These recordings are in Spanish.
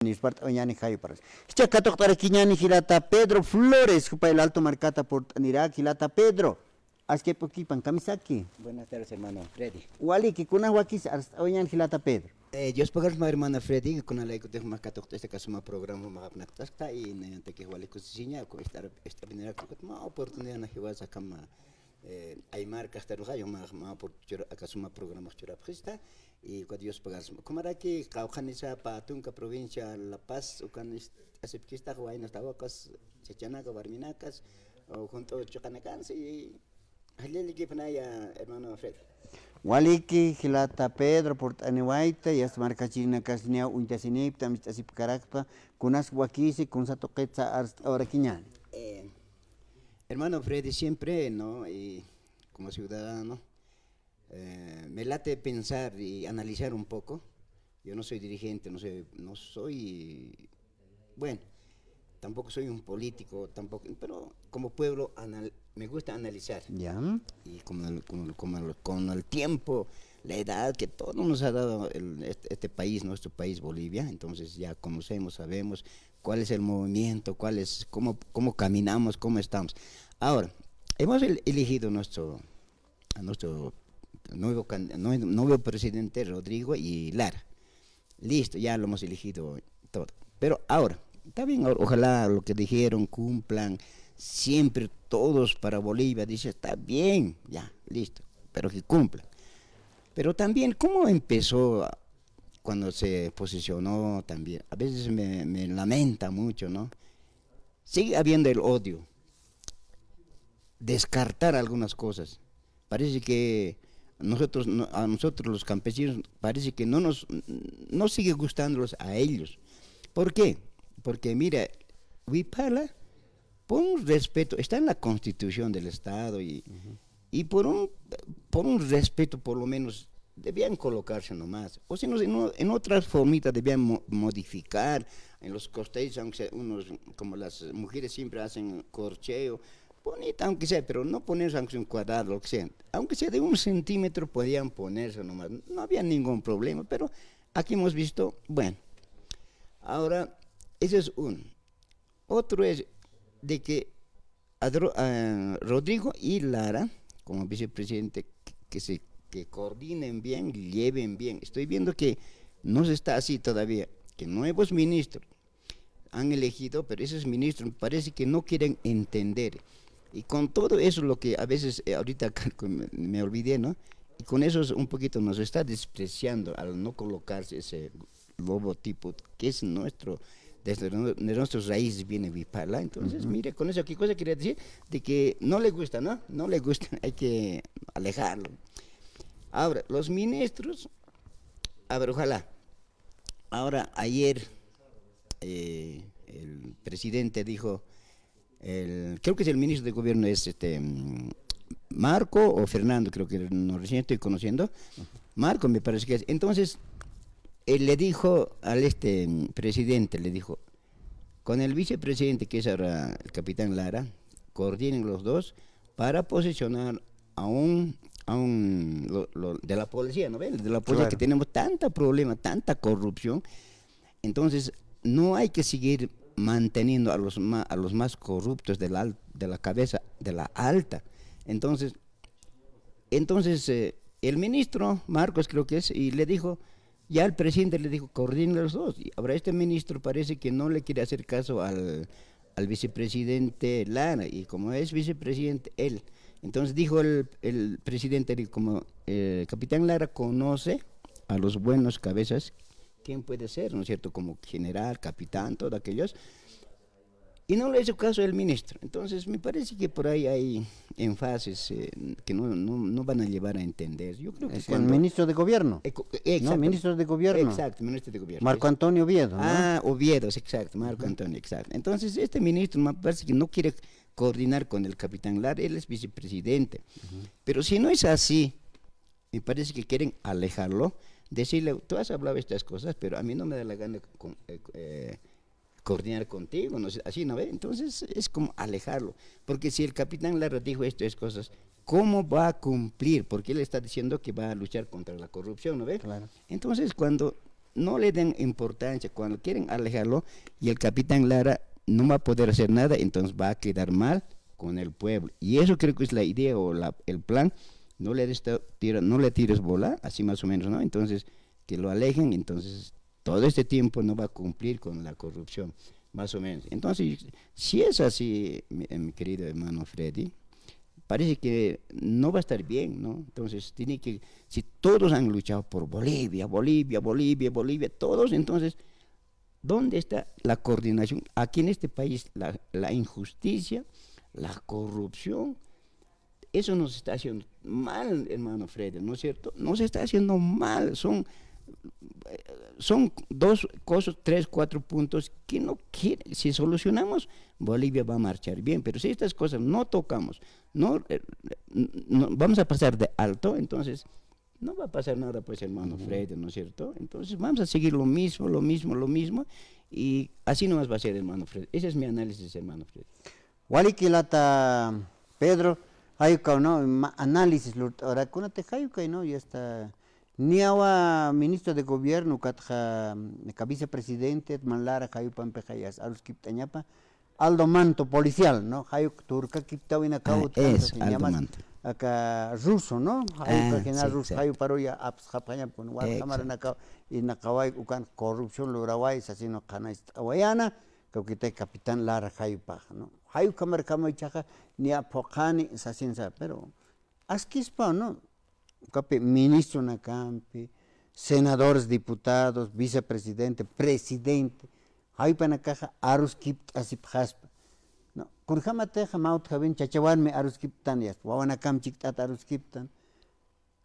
Nisparta oñani jayo paras. Chacato para quiñani gilata Pedro Flores, jupa el alto marcata por Nira gilata Pedro. Haz que poquipan camisaki. Buenas tardes, hermano Freddy. Wali que kuna wakis oñan gilata Pedro. Yo espero que mi hermana Freddy, con la que tengo más que este caso más programa más apnactasta y ne que wali cosiña con esta venera que más oportunidad na que vas a cama hay marcas de roja yo más por acaso más programas churapista y cuando Dios pagas como era que caujanisa pa tunca provincia La Paz o can hace que está guay no estaba cas chechanaca barminacas o junto chocanacans y halil que panaya hermano Freddy. Wali que gilata Pedro por aniwaita y hasta marca china casnia untasinip tamit asip karakpa kunas wakisi kun sato quetza ahora quiñani. Hermano Freddy, siempre, ¿no? Y como ciudadano, me late pensar y analizar un poco. Yo no soy dirigente, no soy, bueno, tampoco soy un político, tampoco, pero como pueblo me gusta analizar. Ya. Y con el tiempo, la edad que todo nos ha dado este país, nuestro país Bolivia, entonces ya conocemos, sabemos cuál es el movimiento, cómo caminamos, cómo estamos. Ahora, hemos elegido a nuestro nuevo presidente Rodrigo y Lara. Listo, ya lo hemos elegido todo. Pero ahora, está bien, ojalá lo que dijeron cumplan, siempre todos para Bolivia, dice, está bien, ya, listo, pero que cumplan. Pero también, ¿cómo empezó cuando se posicionó también? A veces me lamenta mucho, ¿no? Sigue habiendo el odio, descartar algunas cosas. Parece que a nosotros los campesinos, parece que no sigue gustándolos a ellos. ¿Por qué? Porque mira, Huipala, por un respeto, está en la Constitución del Estado y por un respeto por lo menos debían colocarse nomás, o si no, en otras formitas debían modificar, en los costeños, aunque como las mujeres siempre hacen corcheo, bonita aunque sea, pero no ponerse aunque sea un cuadrado, lo que sea, aunque sea de 1 centímetro podían ponerse nomás, no había ningún problema, pero aquí hemos visto, bueno, ahora, ese es uno. Otro es de que Rodrigo y Lara, como vicepresidente, que coordinen bien, lleven bien. Estoy viendo que no se está así todavía, que nuevos ministros han elegido, pero esos ministros parece que no quieren entender. Y con todo eso, lo que a veces, ahorita me olvidé, ¿no? Y con eso un poquito nos está despreciando al no colocarse ese logotipo que es desde nuestras raíces viene Huipala. Entonces, mire, con eso, ¿qué cosa quería decir? De que no le gusta, ¿no? No le gusta, hay que alejarlo. Ahora, los ministros, a ver, ojalá. Ahora, ayer, el presidente dijo, creo que es el ministro de gobierno, es Marco o Fernando, creo que no recién estoy conociendo. Marco me parece que es. Entonces, él le dijo al presidente, le dijo, con el vicepresidente, que es ahora el capitán Lara, coordinen los dos para posicionar de la policía, ¿no ven? De la policía, claro, que tenemos tanta problema, tanta corrupción. Entonces, no hay que seguir manteniendo a los más corruptos de la cabeza, de la alta. Entonces el ministro Marcos, creo que es, y le dijo, ya el presidente le dijo, coordinen los dos. Y ahora este ministro parece que no le quiere hacer caso al vicepresidente Lara, y como es vicepresidente él, entonces dijo el presidente, como capitán Lara conoce a los buenos cabezas, ¿quién puede ser, no es cierto? Como general, capitán, todos aquellos, y no le hizo caso el ministro. Entonces me parece que por ahí hay énfasis que no van a llevar a entender. Yo creo que es el ministro de gobierno. Exacto. No, ministro de gobierno. Exacto, ministro de gobierno. Marco Antonio Oviedo, ¿no? Ah, Oviedo, exacto, Marco Antonio, exacto. Entonces este ministro me parece que no quiere coordinar con el capitán Lara, él es vicepresidente. Pero si no es así, me parece que quieren alejarlo, decirle, tú has hablado de estas cosas, pero a mí no me da la gana coordinar contigo, no sé, así, ¿no ve? Entonces es como alejarlo, porque si el capitán Lara dijo estas cosas, ¿cómo va a cumplir? Porque él está diciendo que va a luchar contra la corrupción, ¿no ve? Claro. Entonces cuando no le den importancia cuando quieren alejarlo, y el capitán Lara no va a poder hacer nada, entonces va a quedar mal con el pueblo. Y eso creo que es la idea o el plan. No no le tires bola, así más o menos, ¿no? Entonces, que lo alejen, entonces todo este tiempo no va a cumplir con la corrupción, más o menos. Entonces, si es así, mi querido hermano Freddy, parece que no va a estar bien, ¿no? Entonces, si todos han luchado por Bolivia, Bolivia, Bolivia, Bolivia, todos, entonces, ¿dónde está la coordinación? Aquí en este país, la injusticia, la corrupción, eso nos está haciendo mal, hermano Freddy, ¿no es cierto? Nos está haciendo mal, son 2 cosas, 3, 4 puntos que no quieren. Si solucionamos, Bolivia va a marchar bien, pero si estas cosas no tocamos, no vamos a pasar de alto, entonces no va a pasar nada, pues, hermano Freddy, ¿no es cierto? Entonces vamos a seguir lo mismo, lo mismo, lo mismo, y así nomás va a ser, hermano Freddy. Ese es mi análisis, hermano Freddy. Walikilata Pedro, hayuka no análisis ahora kunate hayuka no ya está ni awa ministro de gobierno katja vicepresidente Manlara hayupan pejayas alus kiptañapa Aldo Manto policial no hayuk turca kiptawina kaut es se Aldo llama Manto. acá ruso no hayuka general sí, ruso exacto. hayu paroya aps japanya con war cámara naka y nakawai ukan corrupción lograwai asino kana awayana que capitán Lara hayupa no hayu kamar kamay chaja ni apokani sasinsa pero askispa no cape ministro na campi senadores diputados vicepresidente presidente hayu pana caja arus kipt asip haspa no kun jamate jamaut jaben chachawan me arus kiptan yas wawana kam chiktat arus kiptan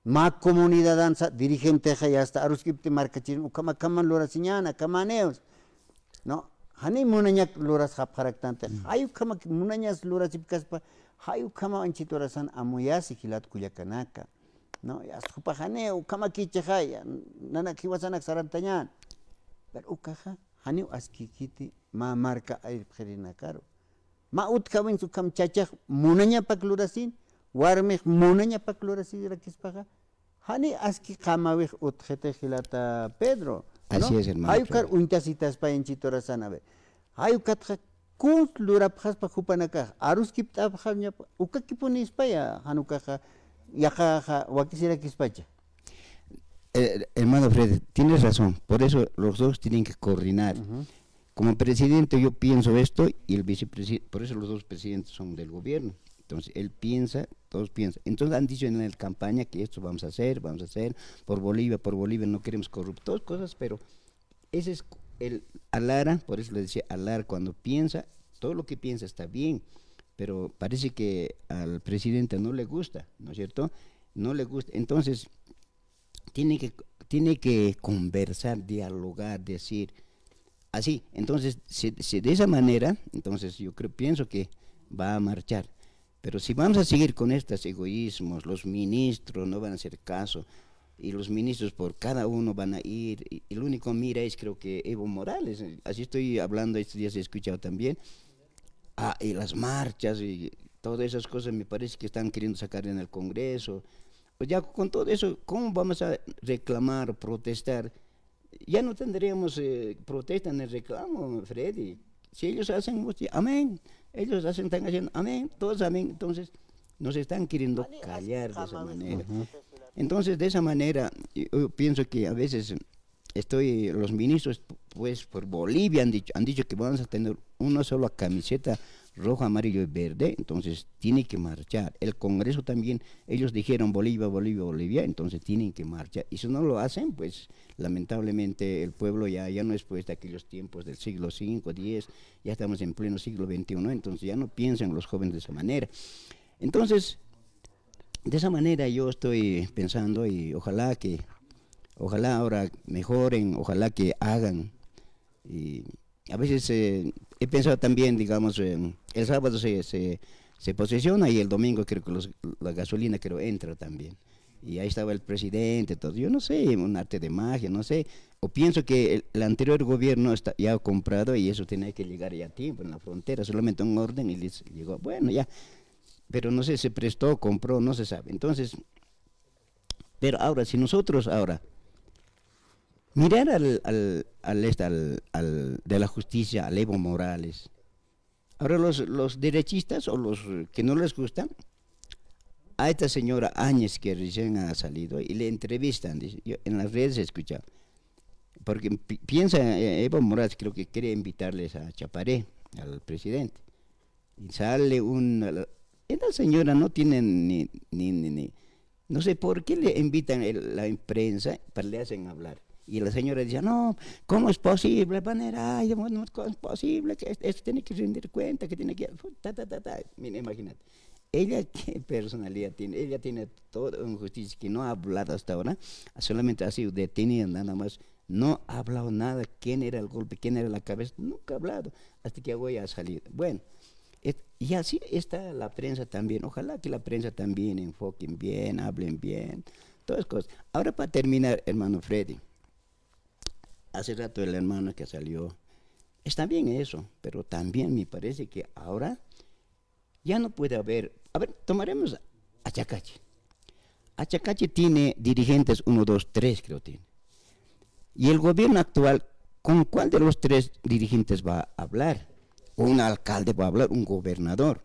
ma comunidad danza dirigente ya hasta arus kipti marcachin ukama kaman lora siñana kamaneos no hani munanyak luras haparaktante hayu kama munanyas luras ipkaspa hayu kama anchitorasan amuyasi hilat kuyakanaka no ya supa haneu kama kichahaya nana kiwasanak sarantañan pero ukaja hani askikiti ma marca ay karo ma utkawin su kam chachaj munanya pak lurasin warme munanya pak lurasin rakispaga hani aski kamawih utjete hilata Pedro. Así ¿no? es, hermano. Hay car untasitas pa enchitora sanabe. Hay katja kun lurapjas pa jupanaka. Arus kiptapjanya uka kipunis pa ya hanukaja yaja wakisira kispacha. Hermano Fred, tienes razón. Por eso los dos tienen que coordinar. Como presidente yo pienso esto y el vicepresidente, por eso los dos presidentes son del gobierno. Entonces él piensa, todos piensan. Entonces han dicho en la campaña que esto vamos a hacer, por Bolivia, no queremos corruptos, cosas, pero ese es el Alara, por eso le decía Alara, cuando piensa, todo lo que piensa está bien, pero parece que al presidente no le gusta, ¿no es cierto? No le gusta. Entonces tiene que conversar, dialogar, decir así. Entonces, si de esa manera, entonces pienso que va a marchar. Pero si vamos a seguir con estos egoísmos, los ministros no van a hacer caso, y los ministros por cada uno van a ir, y el único mira es creo que Evo Morales, así estoy hablando, estos días he escuchado también, y las marchas y todas esas cosas me parece que están queriendo sacar en el Congreso. Pues ya con todo eso, ¿cómo vamos a reclamar, protestar? Ya no tendríamos protesta en el reclamo, Freddy. Si ellos hacen, amén. Ellos están haciendo, amén, todos amén. Entonces, nos están queriendo callar de esa manera. Entonces, de esa manera, yo pienso que a veces los ministros, pues, por Bolivia han dicho que vamos a tener una sola camiseta roja, amarillo y verde, entonces tiene que marchar. El Congreso también, ellos dijeron Bolivia, Bolivia, Bolivia, entonces tienen que marchar. Y si no lo hacen, pues lamentablemente el pueblo ya no es pues de aquellos tiempos del siglo V, X, ya estamos en pleno siglo XXI, entonces ya no piensan los jóvenes de esa manera. Entonces, de esa manera yo estoy pensando y ojalá ahora mejoren, ojalá que hagan. Y a veces he pensado también, digamos, el sábado se posesiona y el domingo creo que la gasolina entra también. Y ahí estaba el presidente, todo. Yo no sé, un arte de magia, no sé. O pienso que el anterior gobierno ya ha comprado y eso tenía que llegar ya a tiempo en la frontera, solamente un orden y les llegó. Bueno, ya. Pero no sé, se prestó, compró, no se sabe. Entonces, pero ahora, si nosotros Mirar de la justicia, al Evo Morales. Ahora los derechistas o los que no les gustan, a esta señora Áñez que recién ha salido y le entrevistan, dice, yo en las redes he escuchado, porque piensa Evo Morales, creo que quiere invitarles a Chaparé, al presidente, y sale esta señora no tiene ni no sé por qué le invitan la prensa para le hacen hablar. Y la señora decía, no, ¿cómo es posible? Ay, bueno, ¿cómo es posible? Que esto tiene que rendir cuenta, que tiene que... Mira, imagínate. Ella, ¿qué personalidad tiene? Ella tiene toda una justicia que no ha hablado hasta ahora, solamente ha sido detenida nada más. No ha hablado nada, quién era el golpe, quién era la cabeza, nunca ha hablado, hasta que hoy ha salido. Bueno, y así está la prensa también. Ojalá que la prensa también enfoquen bien, hablen bien, todas cosas. Ahora para terminar, hermano Freddy. Hace rato el hermano que salió, está bien eso, pero también me parece que ahora ya no puede haber, a ver, tomaremos a Chacache. A Chacache tiene dirigentes 1, 2, 3 creo tiene. Y el gobierno actual, ¿con cuál de los 3 dirigentes va a hablar? Un alcalde va a hablar, un gobernador.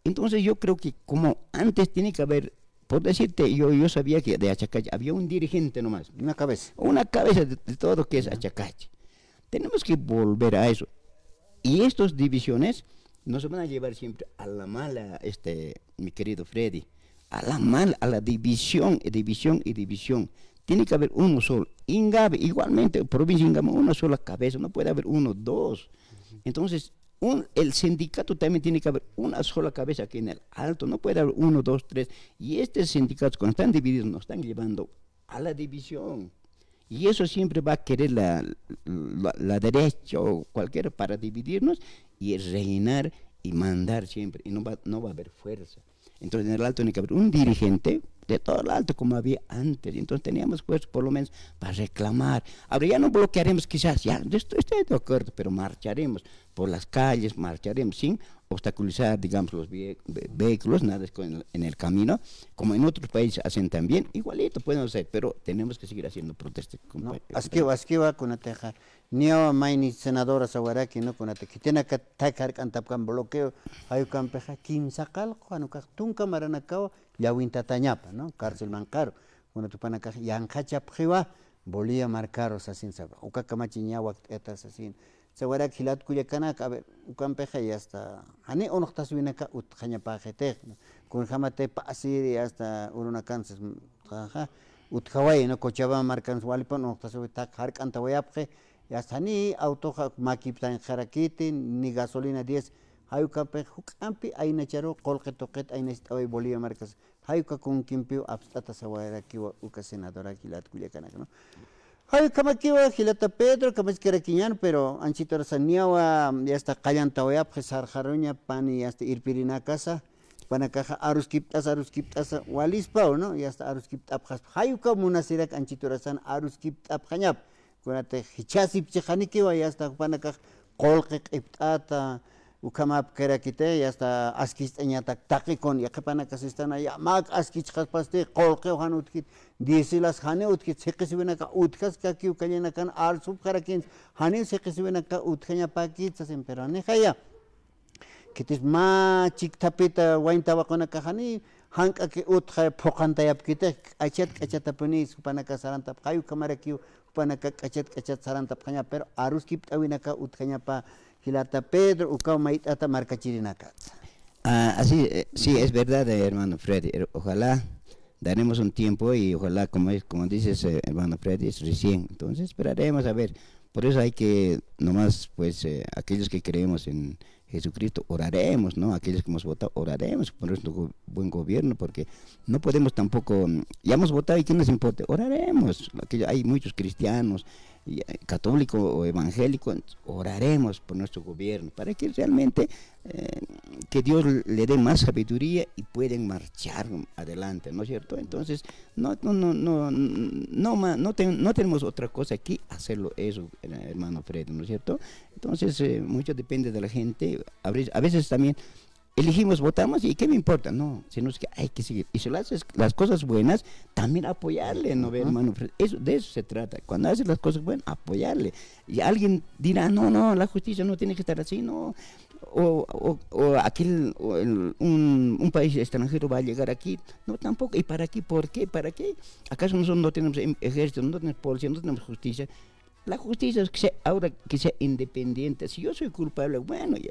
Entonces yo creo que como antes tiene que haber, por decirte, yo sabía que de Achacache había un dirigente nomás. Una cabeza. Una cabeza de todo lo que es Achacache. Tenemos que volver a eso. Y estas divisiones nos van a llevar siempre a la mala, mi querido Freddy, a la mala, a la división, división y división. Tiene que haber uno solo. Ingabe, igualmente, provincia de Ingama, una sola cabeza, no puede haber 1, 2. Entonces, el sindicato también tiene que haber una sola cabeza aquí en el alto, no puede haber 1, 2, 3. Y estos sindicatos, cuando están divididos, nos están llevando a la división. Y eso siempre va a querer la derecha o cualquiera para dividirnos y rellenar y mandar siempre. Y no va a haber fuerza. Entonces, en el alto tiene que haber un dirigente de todo el alto como había antes. Entonces teníamos fuerza por lo menos para reclamar. Ahora ya no bloquearemos quizás, ya estoy de acuerdo, pero marcharemos por las calles, marcharemos sin obstaculizar, digamos, los vehículos, nada en el camino, como en otros países hacen también, igualito podemos hacer, pero tenemos que seguir haciendo protestas. No, asquiva con teja, ni a maini senadora sawaraki, no con que tiene que tacar cantapcan bloqueo, hay campeja, quimsacal, cuando tunca maranacao, ya wintatañapa, ¿no? Cárcel mancaro, cuando tu panaca, yancacha priva, bolía marcaros así, sabe, uca camachiñawa, etas así. Segura que hilat kuyakana a ver ukan peja y hasta hani uno está subiendo acá utjaña pajete con jamate pasir hasta uruna kansas jaja utkawai no cochaba marcan walipo no está subiendo tak har canta wayapje y hasta ni auto makip tan jarakiti ni gasolina 10 hayuka pe hukampi aina charo colque toquet aina estaba bolivia marcas hayuka con kimpio abstata sawara ki uka senadora hilat kuyakana no. Hay kamakiwa Gilata Pedro, kamas pero anchito rasaniawa, ya está callantaoya, pesar jaroña, pan y hasta irpirina casa, panacaja aruskiptas, walispao, ¿no? Ya está aruskiptap, hayuka munasirak anchito rasan aruskiptap hanyap, kunate hichasip chehanikiwa, ya está panacaja colquek iptata, ukamap kerakite, ya está askist eñatak takikon, ya kepanacasistana, ya mag askich paste, colque hanutkit. Disilas hane utkit sekesiwena ka utkas ka kiu kayena kan arsub karakin hane sekesiwena ka utkanya pakit sa semperane kaya kitis ma chiktapita wainta wakona ka hani hanka ke utkha phokanta yap kite achat apni supanaka saranta kayu kamara kiu panaka achat saranta kanya pero arus kip awina ka utkanya pa Gilata Pedro uka maitata marcachirinaka. Así sí es verdad, hermano Freddy. Ojalá daremos un tiempo y ojalá, como dices, hermano Freddy, es recién. Entonces esperaremos a ver. Por eso hay que, nomás, pues, aquellos que creemos en Jesucristo, oraremos, ¿no? Aquellos que hemos votado, oraremos por nuestro buen gobierno, porque no podemos tampoco, ya hemos votado y ¿qué nos importa? Oraremos. Hay muchos cristianos, católicos o evangélicos, oraremos por nuestro gobierno, para que realmente que Dios le dé más sabiduría y pueden marchar adelante, ¿no es cierto? Entonces, no tenemos otra cosa aquí, hacerlo eso, hermano Fred, ¿no es cierto? Entonces, mucho depende de la gente, a veces también elegimos, votamos y ¿qué me importa? No, sino es que hay que seguir. Y si lo haces las cosas buenas, también apoyarle, ¿no ve, hermano? Eso, de eso se trata. Cuando haces las cosas buenas, apoyarle. Y alguien dirá, no, la justicia no tiene que estar así, no. Un país extranjero va a llegar aquí. No, tampoco. ¿Y para qué? ¿Por qué? ¿Para qué? ¿Acaso nosotros no tenemos ejército, no tenemos policía, no tenemos justicia? La justicia es que sea, ahora que sea independiente. Si yo soy culpable, bueno, ya.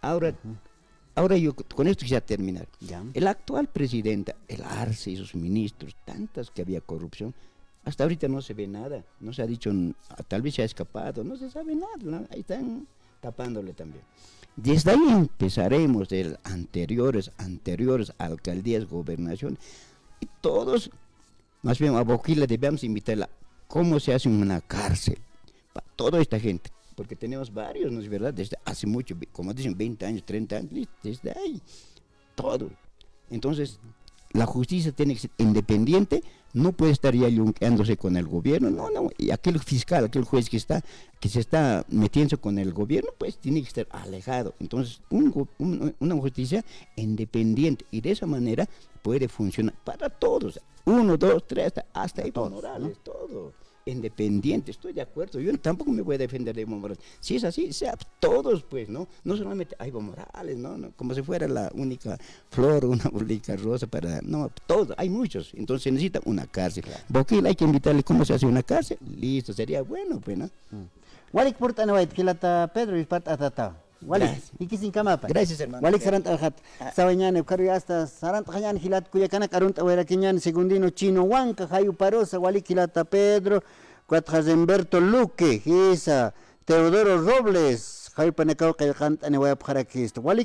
Ahora yo con esto quisiera terminar. Ya. El actual presidente, el Arce y sus ministros, tantas que había corrupción, hasta ahorita no se ve nada. No se ha dicho, tal vez se ha escapado, no se sabe nada, ¿no? Ahí están tapándole también. Desde ahí empezaremos de anteriores alcaldías, gobernación, y todos, más bien a Boquila debemos invitarla, cómo se hace una cárcel para toda esta gente, porque tenemos varios, ¿no es verdad? Desde hace mucho, como dicen, 20 años, 30 años, desde ahí, todo. Entonces, la justicia tiene que ser independiente, no puede estar ya yunqueándose con el gobierno, no, y aquel fiscal, aquel juez que se está metiendo con el gobierno, pues tiene que estar alejado. Entonces, una justicia independiente, y de esa manera puede funcionar para todos, 1, 2, 3, hasta Evo Morales, ¿no? Todo. Independiente, estoy de acuerdo, yo tampoco me voy a defender de Evo Morales. Si es así, sea todos, pues, ¿no? No solamente a Evo Morales, ¿no? Como si fuera la única flor, una única rosa para, no, todos, hay muchos, entonces se necesita una cárcel. Claro. Boquila hay que invitarle cómo se hace una cárcel, listo, sería bueno, pues, ¿no? Walik portana wait kilata Pedro y pat atata. Walik, ikisin kamapa. Gracias, hermano. Walik sarant ajat. Sawañane ukari hasta sarant hayan hilat kuyakana karunta awera kinyan segundino chino wanka hayu parosa walik kilata Pedro, Cuatrazemberto Luque, Gisa, Teodoro Robles, hayu panacao kayakant ane waya para Cristo. Walik